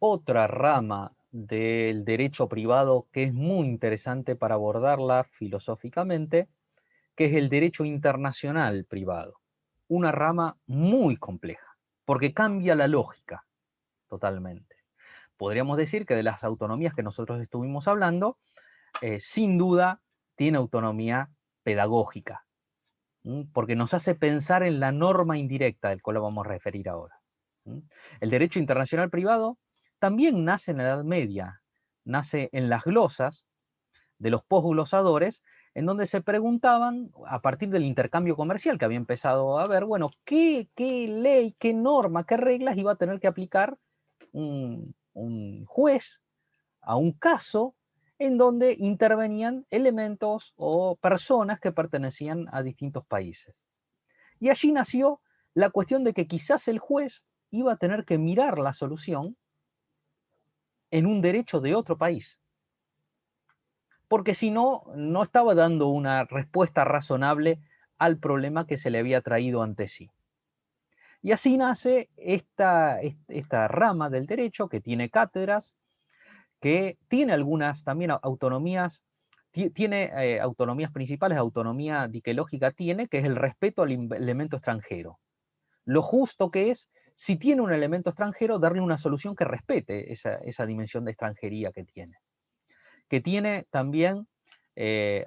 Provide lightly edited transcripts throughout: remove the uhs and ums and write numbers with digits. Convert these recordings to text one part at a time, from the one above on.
otra rama del derecho privado que es muy interesante para abordarla filosóficamente, que es el derecho internacional privado. Una rama muy compleja, porque cambia la lógica totalmente. Podríamos decir que de las autonomías que nosotros estuvimos hablando, sin duda tiene autonomía pedagógica, porque nos hace pensar en la norma indirecta, del cual vamos a referir ahora. El derecho internacional privado también nace en la Edad Media, nace en las glosas de los posglosadores, en donde se preguntaban, a partir del intercambio comercial que había empezado a ver, bueno, qué ley, qué norma, qué reglas iba a tener que aplicar un juez a un caso en donde intervenían elementos o personas que pertenecían a distintos países. Y allí nació la cuestión de que quizás el juez iba a tener que mirar la solución en un derecho de otro país, porque si no, no estaba dando una respuesta razonable al problema que se le había traído ante sí. Y así nace esta rama del derecho que tiene cátedras, que tiene algunas también autonomías, tiene autonomías principales, autonomía diquelógica tiene, que es el respeto al elemento extranjero. Lo justo que es, si tiene un elemento extranjero, darle una solución que respete esa dimensión de extranjería que tiene. Que tiene también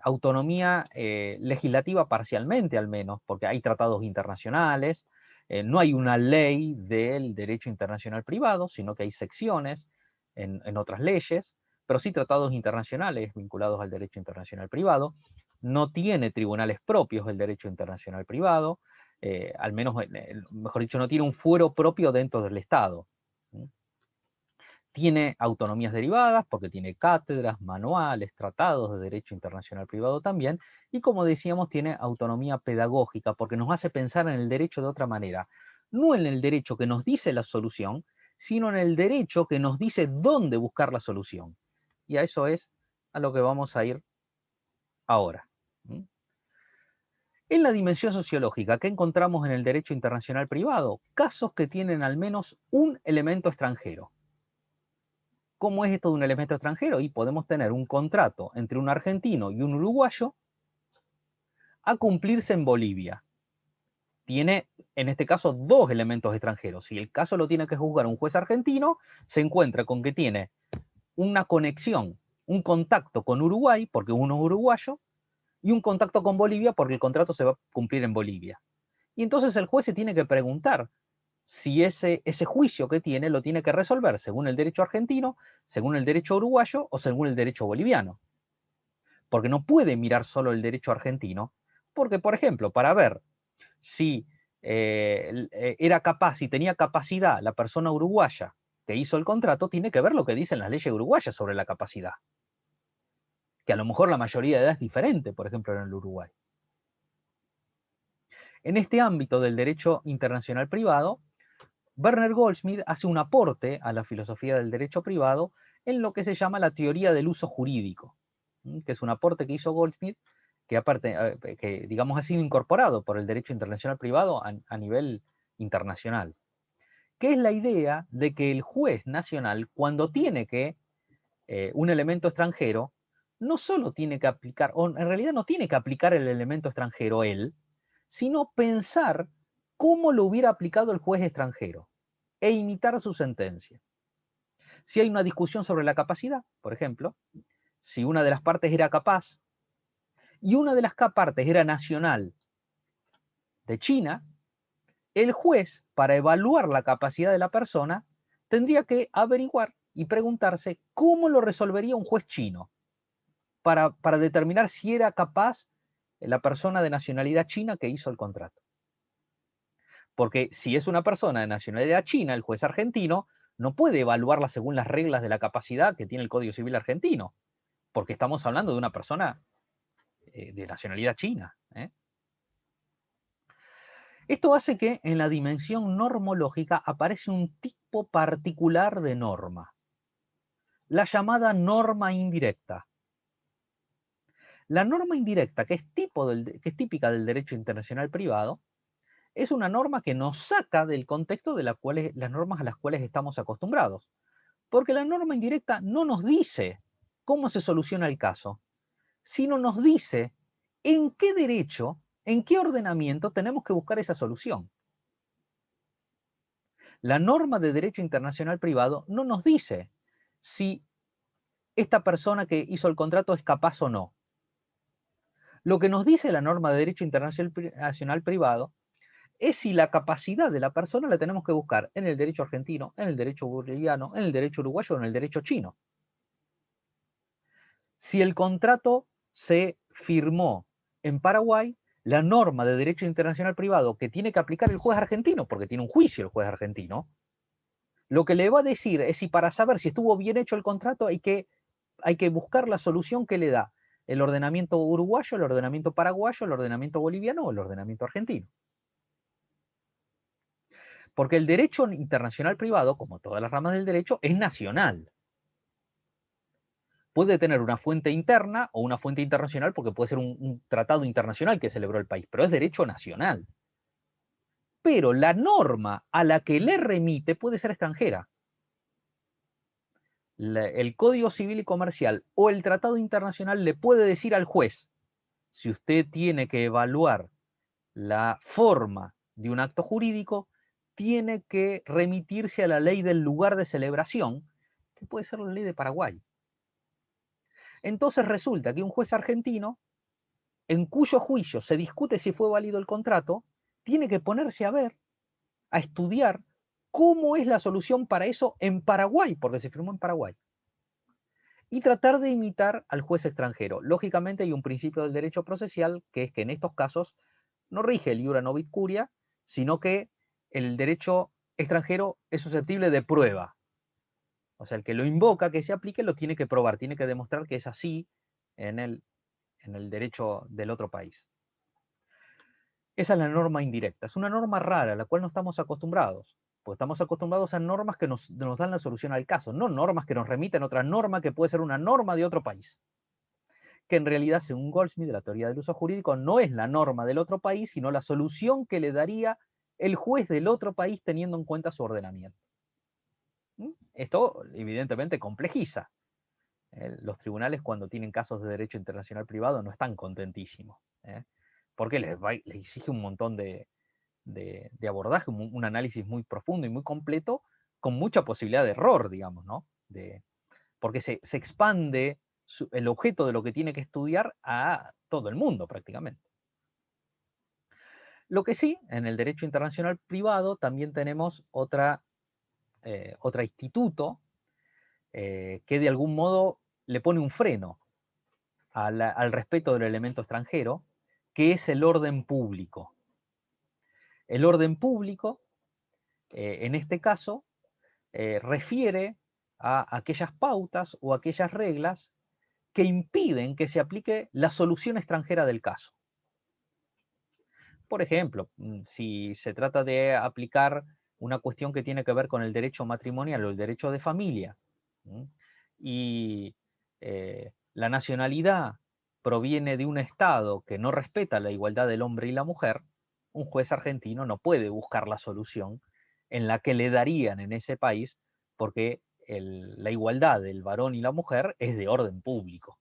autonomía legislativa parcialmente al menos, porque hay tratados internacionales, no hay una ley del derecho internacional privado, sino que hay secciones en otras leyes, pero sí tratados internacionales vinculados al derecho internacional privado. No tiene tribunales propios el derecho internacional privado, al menos, mejor dicho, no tiene un fuero propio dentro del Estado. Tiene autonomías derivadas porque tiene cátedras, manuales, tratados de derecho internacional privado también, y como decíamos, tiene autonomía pedagógica porque nos hace pensar en el derecho de otra manera, no en el derecho que nos dice la solución, sino en el derecho que nos dice dónde buscar la solución. Y a eso es a lo que vamos a ir ahora. En la dimensión sociológica, ¿qué encontramos en el derecho internacional privado? Casos que tienen al menos un elemento extranjero. ¿Cómo es esto de un elemento extranjero? Y podemos tener un contrato entre un argentino y un uruguayo a cumplirse en Bolivia. Tiene, en este caso, dos elementos extranjeros. Si el caso lo tiene que juzgar un juez argentino, se encuentra con que tiene una conexión, un contacto con Uruguay, porque uno es uruguayo, y un contacto con Bolivia, porque el contrato se va a cumplir en Bolivia. Y entonces el juez se tiene que preguntar si ese juicio que tiene lo tiene que resolver según el derecho argentino, según el derecho uruguayo o según el derecho boliviano. Porque no puede mirar solo el derecho argentino, porque, por ejemplo, para ver si era capaz, si tenía capacidad la persona uruguaya que hizo el contrato, tiene que ver lo que dicen las leyes uruguayas sobre la capacidad, que a lo mejor la mayoría de edad es diferente, por ejemplo, en el Uruguay. En este ámbito del derecho internacional privado, Werner Goldschmidt hace un aporte a la filosofía del derecho privado en lo que se llama la teoría del uso jurídico, que es un aporte que hizo Goldschmidt, que aparte, que digamos ha sido incorporado por el derecho internacional privado a nivel internacional, que es la idea de que el juez nacional, cuando tiene que un elemento extranjero, no solo tiene que aplicar, o en realidad no tiene que aplicar el elemento extranjero él, sino pensar cómo lo hubiera aplicado el juez extranjero e imitar su sentencia. Si hay una discusión sobre la capacidad, por ejemplo, si una de las partes era capaz y una de las partes era nacional de China, el juez, para evaluar la capacidad de la persona, tendría que averiguar y preguntarse cómo lo resolvería un juez chino para determinar si era capaz la persona de nacionalidad china que hizo el contrato. Porque si es una persona de nacionalidad china, el juez argentino no puede evaluarla según las reglas de la capacidad que tiene el Código Civil argentino, porque estamos hablando de una persona de nacionalidad china. Esto hace que en la dimensión normológica aparece un tipo particular de norma, la llamada norma indirecta. La norma indirecta, que es típica del derecho internacional privado, es una norma que nos saca del contexto de las normas a las cuales estamos acostumbrados. Porque la norma indirecta no nos dice cómo se soluciona el caso, sino nos dice en qué derecho, en qué ordenamiento tenemos que buscar esa solución. La norma de derecho internacional privado no nos dice si esta persona que hizo el contrato es capaz o no. Lo que nos dice la norma de derecho internacional privado es si la capacidad de la persona la tenemos que buscar en el derecho argentino, en el derecho boliviano, en el derecho uruguayo o en el derecho chino. Si el contrato se firmó en Paraguay, la norma de derecho internacional privado que tiene que aplicar el juez argentino, porque tiene un juicio el juez argentino, lo que le va a decir es si para saber si estuvo bien hecho el contrato hay que buscar la solución que le da el ordenamiento uruguayo, el ordenamiento paraguayo, el ordenamiento boliviano o el ordenamiento argentino. Porque el derecho internacional privado, como todas las ramas del derecho, es nacional. Puede tener una fuente interna o una fuente internacional porque puede ser un tratado internacional que celebró el país, pero es derecho nacional. Pero la norma a la que le remite puede ser extranjera. El Código Civil y Comercial o el Tratado Internacional le puede decir al juez, si usted tiene que evaluar la forma de un acto jurídico, tiene que remitirse a la ley del lugar de celebración, que puede ser la ley de Paraguay. Entonces resulta que un juez argentino, en cuyo juicio se discute si fue válido el contrato, tiene que ponerse a ver, a estudiar cómo es la solución para eso en Paraguay, porque se firmó en Paraguay, y tratar de imitar al juez extranjero. Lógicamente hay un principio del derecho procesal, que es que en estos casos no rige el iura novit curia, sino que el derecho extranjero es susceptible de prueba. O sea, el que lo invoca que se aplique lo tiene que probar, tiene que demostrar que es así en el derecho del otro país. Esa es la norma indirecta. Es una norma rara, a la cual no estamos acostumbrados. Pues estamos acostumbrados a normas que nos dan la solución al caso, no normas que nos remiten a otra norma que puede ser una norma de otro país. Que en realidad, según Goldsmith, de la teoría del uso jurídico, no es la norma del otro país, sino la solución que le daría el juez del otro país teniendo en cuenta su ordenamiento. Esto, evidentemente, complejiza. Los tribunales, cuando tienen casos de derecho internacional privado, no están contentísimos, porque les exige un montón de abordaje, un análisis muy profundo y muy completo, con mucha posibilidad de error, digamos, ¿no? Porque se expande el objeto de lo que tiene que estudiar a todo el mundo prácticamente. Lo que sí, en el derecho internacional privado también tenemos otro instituto que de algún modo le pone un freno al respeto del elemento extranjero, que es el orden público. El orden público, en este caso, refiere a aquellas pautas o aquellas reglas que impiden que se aplique la solución extranjera del caso. Por ejemplo, si se trata de aplicar una cuestión que tiene que ver con el derecho matrimonial o el derecho de familia, y la nacionalidad proviene de un Estado que no respeta la igualdad del hombre y la mujer, un juez argentino no puede buscar la solución en la que le darían en ese país, porque la igualdad del varón y la mujer es de orden público.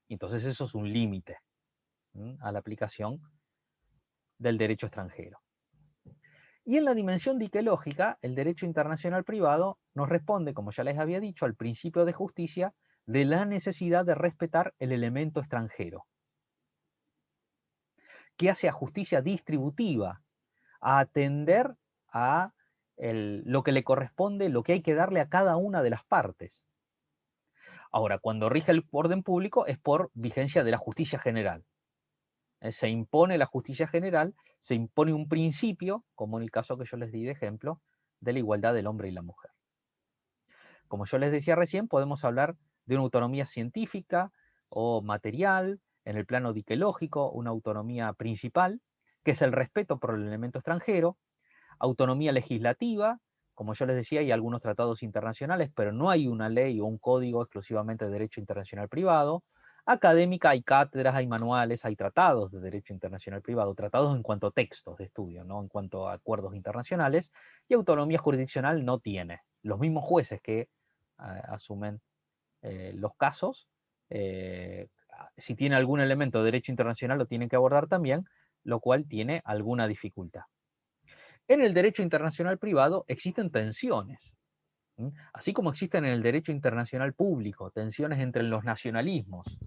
Entonces eso es un límite a la aplicación del derecho extranjero. Y en la dimensión diquelógica, el derecho internacional privado nos responde, como ya les había dicho, al principio de justicia de la necesidad de respetar el elemento extranjero, que hace a justicia distributiva, a atender a lo que le corresponde, lo que hay que darle a cada una de las partes. Ahora, cuando rige el orden público es por vigencia de la justicia general. Se impone la justicia general, se impone un principio, como en el caso que yo les di de ejemplo, de la igualdad del hombre y la mujer. Como yo les decía recién, podemos hablar de una autonomía científica o material, en el plano diquelógico, una autonomía principal, que es el respeto por el elemento extranjero, autonomía legislativa, como yo les decía, hay algunos tratados internacionales, pero no hay una ley o un código exclusivamente de derecho internacional privado. Académica, hay cátedras, hay manuales, hay tratados de derecho internacional privado, tratados en cuanto a textos de estudio, no en cuanto a acuerdos internacionales, y autonomía jurisdiccional no tiene. Los mismos jueces que asumen los casos. Si tiene algún elemento de derecho internacional lo tienen que abordar también, lo cual tiene alguna dificultad. En el derecho internacional privado existen tensiones, así como existen en el derecho internacional público tensiones entre los nacionalismos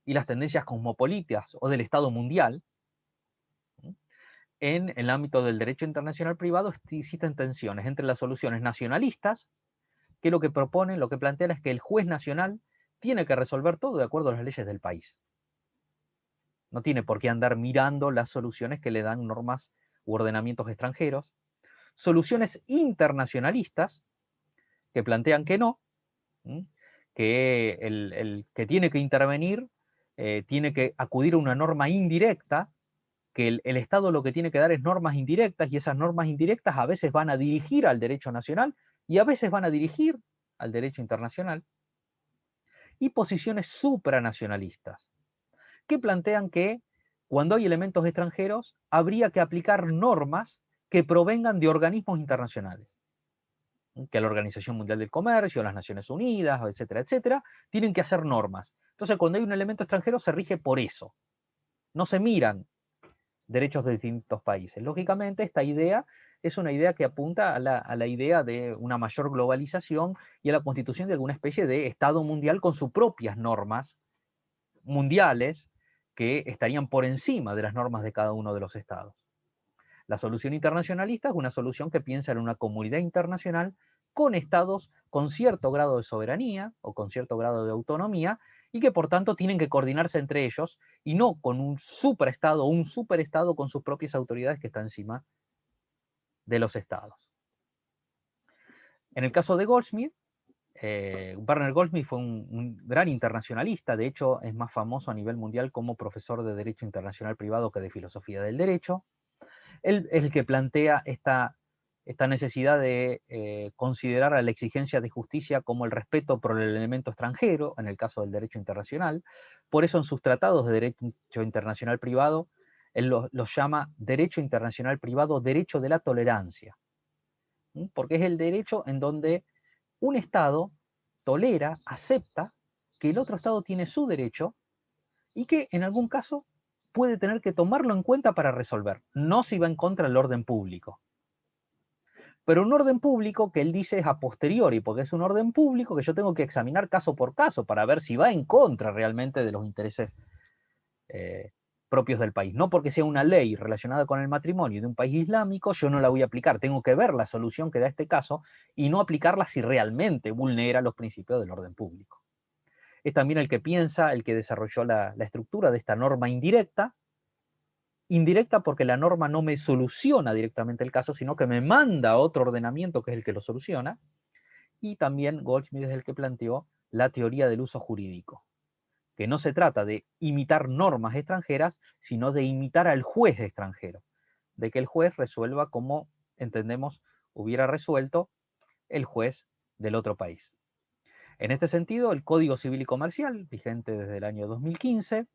y las tendencias cosmopolitas o del Estado mundial. En el ámbito del derecho internacional privado existen tensiones entre las soluciones nacionalistas, que lo que proponen, lo que plantean es que el juez nacional tiene que resolver todo de acuerdo a las leyes del país. No tiene por qué andar mirando las soluciones que le dan normas u ordenamientos extranjeros. Soluciones internacionalistas, que plantean que no, que el que tiene que intervenir tiene que acudir a una norma indirecta, que el Estado lo que tiene que dar es normas indirectas, y esas normas indirectas a veces van a dirigir al derecho nacional y a veces van a dirigir al derecho internacional. Y posiciones supranacionalistas, que plantean que cuando hay elementos extranjeros habría que aplicar normas que provengan de organismos internacionales, que la Organización Mundial del Comercio, las Naciones Unidas, etcétera, etcétera, tienen que hacer normas. Entonces, cuando hay un elemento extranjero se rige por eso. No se miran derechos de distintos países. Lógicamente, esta idea es una idea que apunta a la idea de una mayor globalización y a la constitución de alguna especie de Estado mundial con sus propias normas mundiales que estarían por encima de las normas de cada uno de los estados. La solución internacionalista es una solución que piensa en una comunidad internacional con estados con cierto grado de soberanía o con cierto grado de autonomía, y que por tanto tienen que coordinarse entre ellos y no con un superestado o un superestado con sus propias autoridades que está encima de los estados. En el caso de Goldsmith, Werner Goldsmith fue un gran internacionalista, de hecho es más famoso a nivel mundial como profesor de Derecho Internacional Privado que de Filosofía del Derecho. Él es el que plantea esta necesidad de considerar a la exigencia de justicia como el respeto por el elemento extranjero, en el caso del derecho internacional. Por eso en sus tratados de derecho internacional privado, él los llama derecho internacional privado, derecho de la tolerancia, porque es el derecho en donde un Estado tolera, acepta que el otro Estado tiene su derecho y que en algún caso puede tener que tomarlo en cuenta para resolver, no si va en contra del orden público. Pero un orden público que él dice es a posteriori, porque es un orden público que yo tengo que examinar caso por caso para ver si va en contra realmente de los intereses propios del país. No porque sea una ley relacionada con el matrimonio de un país islámico, yo no la voy a aplicar. Tengo que ver la solución que da este caso y no aplicarla si realmente vulnera los principios del orden público. Es también el que piensa, el que desarrolló la estructura de esta norma indirecta, porque la norma no me soluciona directamente el caso, sino que me manda a otro ordenamiento que es el que lo soluciona. Y también Goldsmith es el que planteó la teoría del uso jurídico, que no se trata de imitar normas extranjeras, sino de imitar al juez extranjero, de que el juez resuelva como entendemos hubiera resuelto el juez del otro país. En este sentido, el Código Civil y Comercial, vigente desde el año 2015,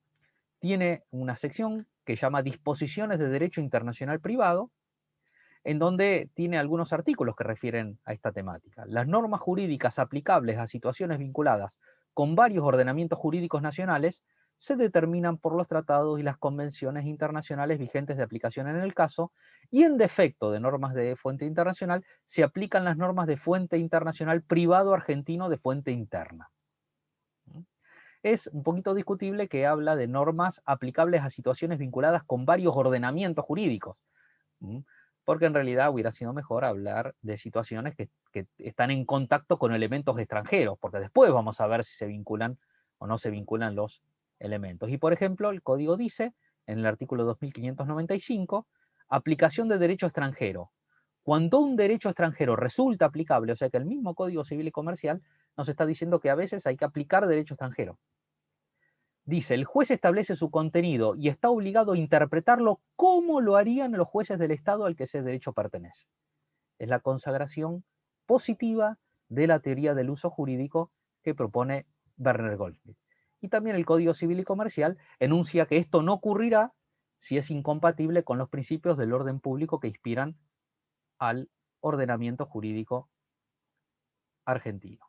tiene una sección que llama Disposiciones de Derecho Internacional Privado, en donde tiene algunos artículos que refieren a esta temática. Las normas jurídicas aplicables a situaciones vinculadas con varios ordenamientos jurídicos nacionales se determinan por los tratados y las convenciones internacionales vigentes de aplicación en el caso, y en defecto de normas de fuente internacional, se aplican las normas de fuente internacional privado argentino de fuente interna. Es un poquito discutible que habla de normas aplicables a situaciones vinculadas con varios ordenamientos jurídicos, porque en realidad hubiera sido mejor hablar de situaciones que están en contacto con elementos extranjeros, porque después vamos a ver si se vinculan o no se vinculan los elementos. Y por ejemplo, el código dice, en el artículo 2595, aplicación de derecho extranjero. Cuando un derecho extranjero resulta aplicable, o sea que el mismo Código Civil y Comercial nos está diciendo que a veces hay que aplicar derecho extranjero. Dice, el juez establece su contenido y está obligado a interpretarlo como lo harían los jueces del Estado al que ese derecho pertenece. Es la consagración positiva de la teoría del uso jurídico que propone Werner Goldsmith. Y también el Código Civil y Comercial enuncia que esto no ocurrirá si es incompatible con los principios del orden público que inspiran al ordenamiento jurídico argentino.